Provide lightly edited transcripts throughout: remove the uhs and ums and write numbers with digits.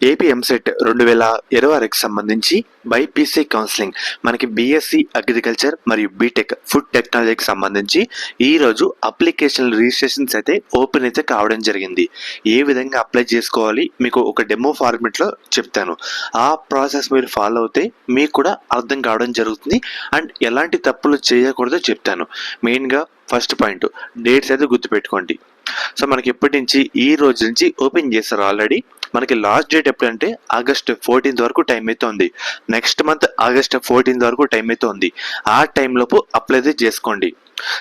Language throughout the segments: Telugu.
ఏపీ ఎంసెట్ 2026కి సంబంధించి బైపీసీ కౌన్సిలింగ్ మనకి బీఎస్సీ అగ్రికల్చర్ మరియు బీటెక్ ఫుడ్ టెక్నాలజీకి సంబంధించి ఈరోజు అప్లికేషన్ రిజిస్ట్రేషన్స్ అయితే ఓపెన్ అయితే కావడం జరిగింది. ఏ విధంగా అప్లై చేసుకోవాలి మీకు ఒక డెమో ఫార్మెట్లో చెప్తాను. ఆ ప్రాసెస్ మీరు ఫాలో అవుతే మీకు కూడా అర్థం కావడం జరుగుతుంది అండ్ ఎలాంటి తప్పులు చేయకూడదో చెప్తాను. మెయిన్గా ఫస్ట్ పాయింట్ డేట్స్ అయితే గుర్తుపెట్టుకోండి. సో మనకి ఎప్పటి నుంచి ఈ రోజు నుంచి ఓపెన్ చేస్తారు. ఆల్రెడీ మనకి లాస్ట్ డేట్ ఎప్పుడంటే ఆగస్ట్ 14th వరకు టైం అయితే ఉంది. నెక్స్ట్ మంత్ ఆగస్ట్ 14th వరకు టైం అయితే ఉంది. ఆ టైంలోపు అప్లై అయితే చేసుకోండి.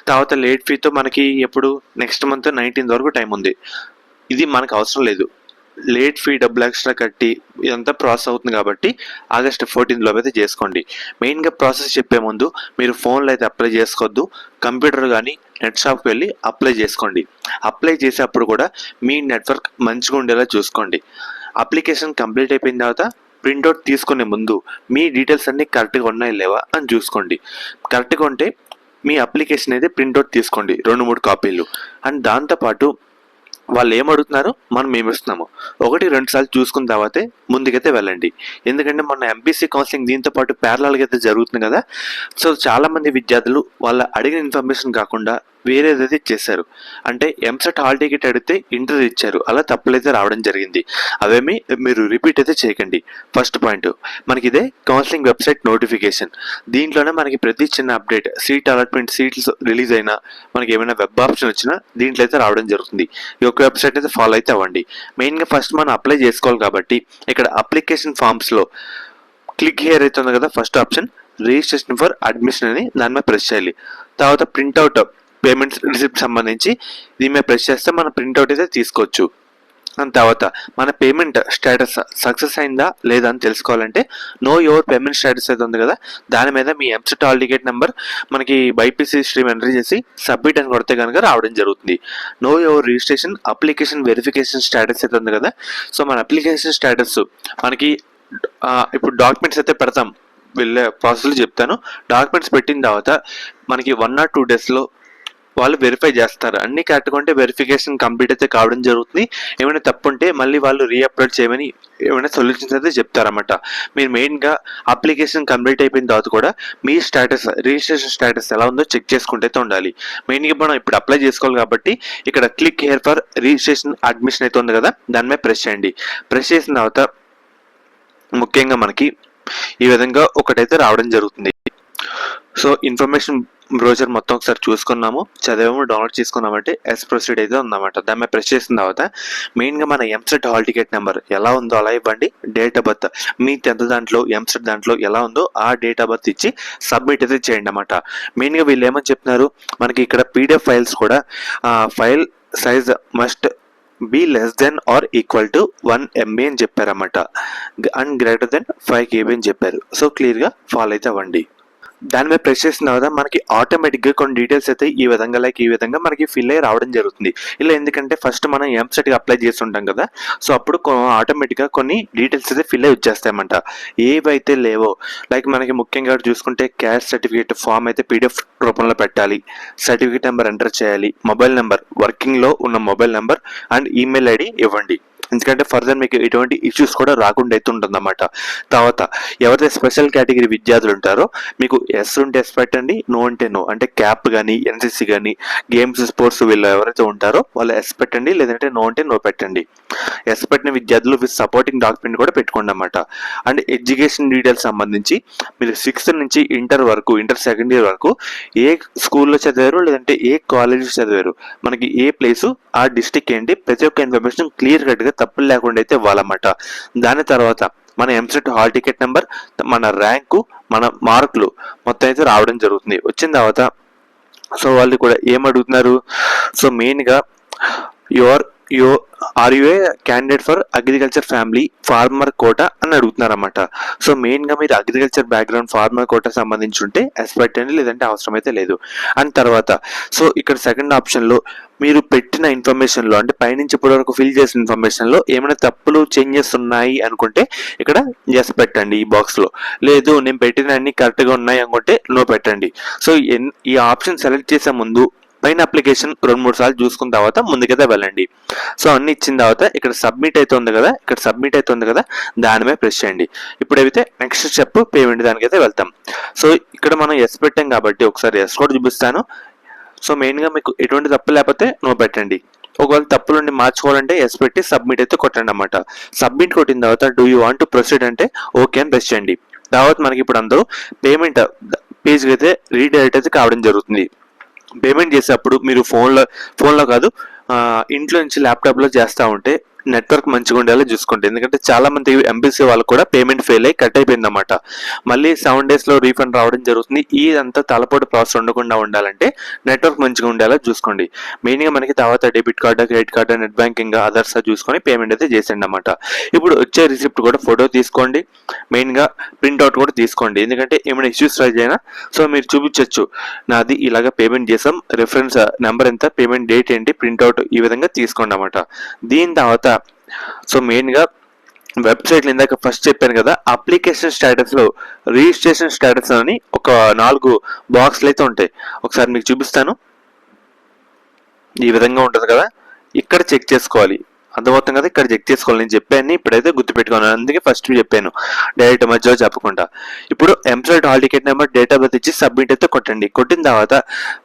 తర్వాత లేట్ ఫీతో మనకి ఎప్పుడు నెక్స్ట్ మంత్ 19th వరకు టైం ఉంది. ఇది మనకు అవసరం లేదు. లేట్ ఫీ డబ్బులు ఎక్స్ట్రా కట్టి ఇదంతా ప్రాసెస్ అవుతుంది కాబట్టి ఆగస్ట్ 14th లోపు అయితే చేసుకోండి. మెయిన్గా ప్రాసెస్ చెప్పే ముందు మీరు ఫోన్లో అయితే అప్లై చేసుకోవద్దు. కంప్యూటర్ కానీ నెట్ షాప్కి వెళ్ళి అప్లై చేసుకోండి. అప్లై చేసేటప్పుడు కూడా మీ నెట్వర్క్ మంచిగా ఉండేలా చూసుకోండి. అప్లికేషన్ కంప్లీట్ అయిపోయిన తర్వాత ప్రింట్అవుట్ తీసుకునే ముందు మీ డీటెయిల్స్ అన్నీ కరెక్ట్గా ఉన్నాయా లేవా అని చూసుకోండి. కరెక్ట్గా ఉంటే మీ అప్లికేషన్ అయితే ప్రింట్అవుట్ తీసుకోండి 2-3 కాపీలు. అండ్ దాంతోపాటు వాళ్ళు ఏమడుగుతున్నారు మనం ఏమిస్తున్నాము 1-2 సార్లు చూసుకున్న తర్వాతే ముందుకైతే వెళ్ళండి. ఎందుకంటే మన ఎంపీసీ కౌన్సిలింగ్ దీంతో పాటు ప్యారలల్గా అయితే జరుగుతుంది కదా. సో చాలామంది విద్యార్థులు వాళ్ళ అడిగిన ఇన్ఫర్మేషన్ కాకుండా వేరేదైతే చేశారు. అంటే ఎంసెట్ హాల్ టికెట్ అడిగితే ఇంటర్వ్యూ ఇచ్చారు, అలా తప్పులైతే రావడం జరిగింది. అవేమి మీరు రిపీట్ అయితే చేయకండి. ఫస్ట్ పాయింట్ మనకి ఇదే కౌన్సిలింగ్ వెబ్సైట్ నోటిఫికేషన్. దీంట్లోనే మనకి ప్రతి చిన్న update seat allotment seats release అయినా మనకి ఏమైనా వెబ్ ఆప్షన్ వచ్చినా దీంట్లో అయితే రావడం జరుగుతుంది. ఈ యొక్క వెబ్సైట్ అయితే ఫాలో అయితే అవ్వండి. మెయిన్గా ఫస్ట్ మనం అప్లై చేసుకోవాలి కాబట్టి ఇక్కడ అప్లికేషన్ ఫామ్స్లో క్లిక్ హియర్ అయితే ఉంది కదా, first option registration for admission అని దాని మీద ప్రెస్ చేయాలి. తర్వాత ప్రింట్అవుట్ పేమెంట్స్ రిసిప్ట్ సంబంధించి దీని మీద ప్రెస్ చేస్తే మన ప్రింట్అవుట్ అయితే తీసుకోవచ్చు. అండ్ తర్వాత మన పేమెంట్ స్టేటస్ సక్సెస్ అయిందా లేదా అని తెలుసుకోవాలంటే నో యువర్ పేమెంట్ స్టేటస్ అయితే ఉంది కదా, దాని మీద మీ ఎంసెట్ హాల్ టికెట్ నెంబర్ మనకి బైపీసీ స్ట్రీమ్ ఎంటర్ చేసి సబ్మిట్ అని కొడితే కనుక రావడం జరుగుతుంది. Know your registration application verification status అయితే ఉంది కదా. సో మన అప్లికేషన్ స్టేటస్ మనకి ఇప్పుడు డాక్యుమెంట్స్ అయితే పెడతాం, వెళ్ళే ప్రాసెస్లో చెప్తాను. డాక్యుమెంట్స్ పెట్టిన తర్వాత మనకి 1 or 2 daysలో వాళ్ళు వెరిఫై చేస్తారు. అన్ని కరెక్ట్గా ఉంటే వెరిఫికేషన్ కంప్లీట్ అయితే కావడం జరుగుతుంది. ఏమైనా తప్పు ఉంటే మళ్ళీ వాళ్ళు రీఅప్లోడ్ చేయమని ఏమైనా సొల్యూషన్స్ అయితే చెప్తారన్నమాట. మీరు మెయిన్గా అప్లికేషన్ కంప్లీట్ అయిపోయిన తర్వాత కూడా మీ స్టేటస్ రిజిస్ట్రేషన్ స్టేటస్ ఎలా ఉందో చెక్ చేసుకుంటే అయితే ఉండాలి. మెయిన్గా మనం ఇప్పుడు అప్లై చేసుకోవాలి కాబట్టి ఇక్కడ click here for registration admission అయితే ఉంది కదా, దాని మీద ప్రెస్ చేయండి. ప్రెస్ చేసిన తర్వాత ముఖ్యంగా మనకి ఈ విధంగా ఒకటైతే రావడం జరుగుతుంది. సో ఇన్ఫర్మేషన్ బ్రౌజర్ మొత్తం ఒకసారి చూసుకున్నాము, చదివాము, డౌన్లోడ్ చేసుకున్నామంటే ఎస్ ప్రొసీడ్ అయితే ఉందన్నమాట. దాని మీద ప్రెస్ చేసిన తర్వాత మెయిన్గా మన ఎంసెట్ హాల్ టికెట్ నెంబర్ ఎలా ఉందో అలా ఇవ్వండి. Date of birth me 10th దాంట్లో ఎంసెట్ దాంట్లో ఎలా ఉందో ఆ డేట్ ఆఫ్ బర్త్ ఇచ్చి సబ్మిట్ అయితే చేయండి అన్నమాట. మెయిన్గా వీళ్ళు ఏమని చెప్తున్నారు, మనకి ఇక్కడ పీడిఎఫ్ ఫైల్స్ కూడా file size must be less then or equal to 1 MB అని చెప్పారన్నమాట. అండ్ గ్రేటర్ దెన్ 5 KB అని చెప్పారు. సో క్లియర్గా ఫాలో అయితే అవ్వండి. దాని మీద ప్రెస్ చేసిన తర్వాత మనకి ఆటోమేటిక్గా కొన్ని డీటెయిల్స్ అయితే ఈ విధంగా మనకి ఫిల్ అయ్యి రావడం జరుగుతుంది. ఇలా ఎందుకంటే ఫస్ట్ మనం ఎంసెట్కి అప్లై చేస్తుంటాం కదా, సో అప్పుడు ఆటోమేటిక్గా కొన్ని డీటెయిల్స్ అయితే ఫిల్ అయ్యి వచ్చేస్తాయన్నమాట. ఏవైతే లేవో లైక్ మనకి ముఖ్యంగా చూసుకుంటే క్యాస్ట్ సర్టిఫికేట్ ఫామ్ అయితే PDF రూపంలో పెట్టాలి, సర్టిఫికేట్ నెంబర్ ఎంటర్ చేయాలి, మొబైల్ నెంబర్ వర్కింగ్లో ఉన్న mobile number and email ID ఇవ్వండి. ఎందుకంటే ఫర్దర్ మీకు ఎటువంటి ఇష్యూస్ కూడా రాకుండా అయితే ఉంటుందన్నమాట. తర్వాత ఎవరైతే స్పెషల్ కేటగిరీ విద్యార్థులు ఉంటారో మీకు ఎస్ ఉంటే ఎస్ పెట్టండి, నో అంటే నో. అంటే క్యాప్ కానీ NCC కానీ గేమ్స్ స్పోర్ట్స్ వీళ్ళు ఎవరైతే ఉంటారో వాళ్ళు ఎస్ పెట్టండి, లేదంటే నో అంటే నో పెట్టండి. ఎస్ పెట్టిన విద్యార్థులు విత్ సపోర్టింగ్ డాక్యుమెంట్ కూడా పెట్టుకోండి అన్నమాట. అండ్ ఎడ్యుకేషన్ డీటెయిల్స్ సంబంధించి మీరు 6th నుంచి ఇంటర్ సెకండ్ ఇయర్ వరకు ఏ స్కూల్లో చదివారు లేదంటే ఏ కాలేజ్ చదివారు, మనకి ఏ ప్లేసు ఆ డిస్టిక్ ఏంటి, ప్రతి ఒక్క ఇన్ఫర్మేషన్ క్లియర్ కట్గా తప్పులు లేకుండా అయితే ఇవ్వాలన్నమాట. దాని తర్వాత మన ఎంసెట్ హాల్ టికెట్ నెంబర్, మన ర్యాంకు, మన మార్కులు మొత్తం అయితే రావడం జరుగుతుంది. వచ్చిన తర్వాత సో వాళ్ళు కూడా ఏమడుగుతున్నారు, సో మెయిన్గా are you a candidate for agriculture family farmer quota అని అడుగుతున్నారన్నమాట. సో మెయిన్గా మీరు అగ్రికల్చర్ బ్యాక్గ్రౌండ్ ఫార్మర్ కోటా సంబంధించి ఉంటే ఎస్ పెట్టండి, లేదంటే అవసరం అయితే లేదు. అండ్ తర్వాత సో ఇక్కడ సెకండ్ ఆప్షన్లో మీరు పెట్టిన ఇన్ఫర్మేషన్లో అంటే పైనుంచి ఇప్పటి వరకు ఫిల్ చేసిన ఇన్ఫర్మేషన్లో ఏమైనా తప్పులు చేంజెస్ ఉన్నాయి అనుకుంటే ఇక్కడ ఎస్ పెట్టండి ఈ బాక్స్లో. లేదు నేను పెట్టిన అన్ని కరెక్ట్గా ఉన్నాయి అనుకుంటే నో పెట్టండి. సో ఈ ఆప్షన్ సెలెక్ట్ చేసే ముందు పైన అప్లికేషన్ 2-3 సార్లు చూసుకున్న తర్వాత ముందుకైతే వెళ్ళండి. సో అన్ని ఇచ్చిన తర్వాత ఇక్కడ సబ్మిట్ అయితే ఉంది కదా, ఇక్కడ సబ్మిట్ అయితే ఉంది కదా, దాని మీద ప్రెస్ చేయండి. ఇప్పుడైతే నెక్స్ట్ స్టెప్ పేమెంట్ దానికైతే వెళ్తాం. సో ఇక్కడ మనం ఎస్ పెట్టాం కాబట్టి ఒకసారి ఎస్ కూడా చూపిస్తాను. సో మెయిన్గా మీకు ఎటువంటి తప్పు లేకపోతే నో పెట్టండి. ఒకవేళ తప్పులు నుండి మార్చుకోవాలంటే ఎస్ పెట్టి సబ్మిట్ అయితే కొట్టండి అన్నమాట. సబ్మిట్ కొట్టిన తర్వాత do you want to proceed అంటే ఓకే అని ప్రెస్ చేయండి. తర్వాత మనకి ఇప్పుడు అందరూ పేమెంట్ పేజ్కి అయితే రీడైరెక్ట్ అయితే కావడం జరుగుతుంది. పేమెంట్ చేసేటప్పుడు మీరు ఫోన్లో కాదు, ఇంట్లో నుంచి ల్యాప్టాప్లో చేస్తూ ఉంటే నెట్వర్క్ మంచిగా ఉండేలా చూసుకోండి. ఎందుకంటే చాలా మంది ఎంబీసీ వాళ్ళకు కూడా పేమెంట్ ఫెయిల్ అయ్యి కట్ అయిపోయింది అన్నమాట. మళ్ళీ 7 డేస్లో రీఫండ్ రావడం జరుగుతుంది. ఇదంతా తలపోటు ప్రాసెస్ ఉండకుండా ఉండాలంటే నెట్వర్క్ మంచిగా ఉండేలా చూసుకోండి. మెయిన్గా మనకి తర్వాత debit card, credit card, net banking, others చూసుకొని పేమెంట్ అయితే చేసేయండి అన్నమాట. ఇప్పుడు వచ్చే రిసిప్ట్ కూడా ఫోటో తీసుకోండి. మెయిన్గా ప్రింట్అవుట్ కూడా తీసుకోండి. ఎందుకంటే ఏమైనా ఇష్యూస్ రైజ్ అయినా సో మీరు చూపించవచ్చు, నాది ఇలాగ పేమెంట్ చేసాం, రిఫరెన్స్ నెంబర్ ఎంత, పేమెంట్ డేట్ ఏంటి, ప్రింట్అవుట్ ఈ విధంగా తీసుకోండి అన్నమాట. దీని తర్వాత సో మెయిన్గా వెబ్సైట్లో ఇందాక ఫస్ట్ చెప్పాను కదా, అప్లికేషన్ స్టేటస్లో రిజిస్ట్రేషన్ స్టేటస్ అని ఒక 4 బాక్స్లు అయితే ఉంటాయి. ఒకసారి మీకు చూపిస్తాను. ఈ విధంగా ఉంటుంది కదా, ఇక్కడ చెక్ చేసుకోవాలి. అర్థమవుతుంది కదా, ఇక్కడ చెక్ చేసుకోవాలి. నేను చెప్పాను, ఇప్పుడైతే గుర్తుపెట్టుకున్నాను, అందుకే ఫస్ట్ చెప్పాను డైరెక్ట్ మధ్యలో చెప్పకుండా. ఇప్పుడు employed hall ticket number, date of birth ఇచ్చి సబ్మిట్ అయితే కొట్టండి. కొట్టిన తర్వాత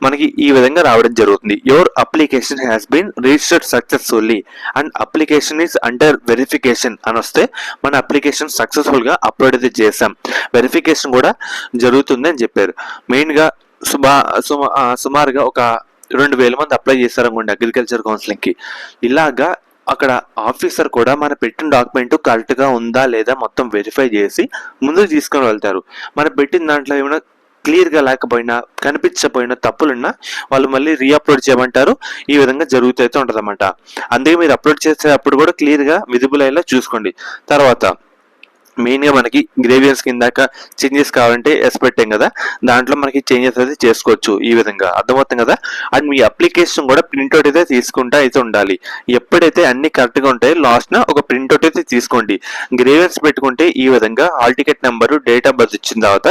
మనకి ఈ విధంగా రావడం జరుగుతుంది. Your application has been registered successfully and application is under verification అని వస్తే మన అప్లికేషన్ సక్సెస్ఫుల్గా అప్లోడ్ అయితే చేసాం, వెరిఫికేషన్ కూడా జరుగుతుంది అని చెప్పారు. మెయిన్గా సుమారుగా ఒక 2000 మంది అప్లై చేశారనుకోండి అగ్రికల్చర్ కౌన్సిలింగ్కి. ఇలాగా అక్కడ ఆఫీసర్ కూడా మన పెట్టిన డాక్యుమెంట్ కరెక్ట్గా ఉందా లేదా మొత్తం వెరిఫై చేసి ముందుకు తీసుకొని వెళ్తారు. మనం పెట్టిన దాంట్లో ఏమైనా క్లియర్గా లేకపోయినా, కనిపించకపోయినా, తప్పులున్నా వాళ్ళు మళ్ళీ రీఅప్లోడ్ చేయమంటారు. ఈ విధంగా జరుగుతూ ఉంటుంది అన్నమాట. అందుకే మీరు అప్లోడ్ చేసేటప్పుడు కూడా క్లియర్గా విజిబుల్ అయ్యేలా చూసుకోండి. తర్వాత మెయిన్గా మనకి గ్రేవియన్స్ కిందాక చేంజెస్ కావాలంటే ఎస్ పెట్టాం కదా, దాంట్లో మనకి చేంజెస్ అయితే చేసుకోవచ్చు. ఈ విధంగా అర్థమవుతుంది కదా. అండ్ మీ అప్లికేషన్ కూడా ప్రింట్అవుట్ అయితే తీసుకుంటా అయితే ఉండాలి. ఎప్పుడైతే అన్ని కరెక్ట్గా ఉంటాయో లాస్ట్న ఒక ప్రింట్అవుట్ అయితే తీసుకోండి. గ్రేవియన్స్ పెట్టుకుంటే ఈ విధంగా hall ticket number, date of birth ఇచ్చిన తర్వాత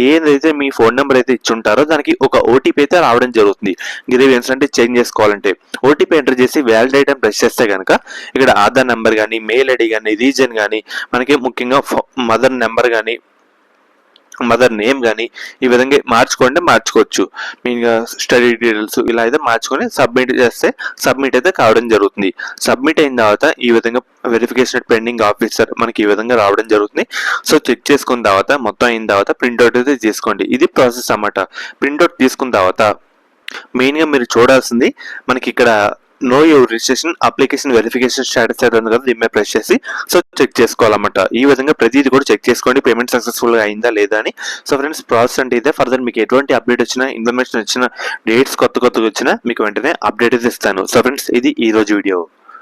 ఏదైతే మీ ఫోన్ నెంబర్ అయితే ఇచ్చుంటారో దానికి ఒక ఓటీపీ అయితే రావడం జరుగుతుంది. గ్రేవియన్స్ అంటే చేంజ్ చేసుకోవాలంటే ఓటీపీ ఎంటర్ చేసి వ్యాలిడేట్ అని ప్రెస్ చేస్తే కనుక ఇక్కడ ఆధార్ నెంబర్ కానీ, మెయిల్ ఐడి కానీ, రీజన్ కానీ, మనకి ముఖ్యంగా మదర్ నెంబర్ కానీ, మదర్ నేమ్ కానీ ఈ విధంగా మార్చుకోవచ్చు. మెయిన్గా స్టడీ డీటెయిల్స్ ఇలా అయితే మార్చుకొని సబ్మిట్ చేస్తే సబ్మిట్ అయితే కావడం జరుగుతుంది. సబ్మిట్ అయిన తర్వాత ఈ విధంగా వెరిఫికేషన్ పెండింగ్ ఆఫీసర్ మనకి ఈ విధంగా రావడం జరుగుతుంది. సో చెక్ చేసుకున్న తర్వాత మొత్తం అయిన తర్వాత ప్రింట్అవుట్ అయితే తీసుకోండి. ఇది ప్రాసెస్ అన్నమాట. ప్రింట్అవుట్ తీసుకున్న తర్వాత మెయిన్గా మీరు చూడాల్సింది మనకి ఇక్కడ know your registration application verification status అయితే ఉంది కదా, దీని మీద ప్రెస్ చేసి సో చెక్ చేసుకోవాలన్నమాట. ఈ విధంగా ప్రతిదీ కూడా చెక్ చేసుకోండి పేమెంట్ సక్సెస్ఫుల్గా అయిందా లేదా అని. సో ఫ్రెండ్స్ ప్రాసెస్ అంటే ఇదే. ఫర్దర్ మీకు ఎటువంటి అప్డేట్ వచ్చినా, ఇన్ఫర్మేషన్ వచ్చినా, డేట్స్ కొత్తగా వచ్చినా మీకు వెంటనే అప్డేట్ అయితే ఇస్తాను. సో ఫ్రెండ్స్ ఇది ఈ రోజు వీడియో.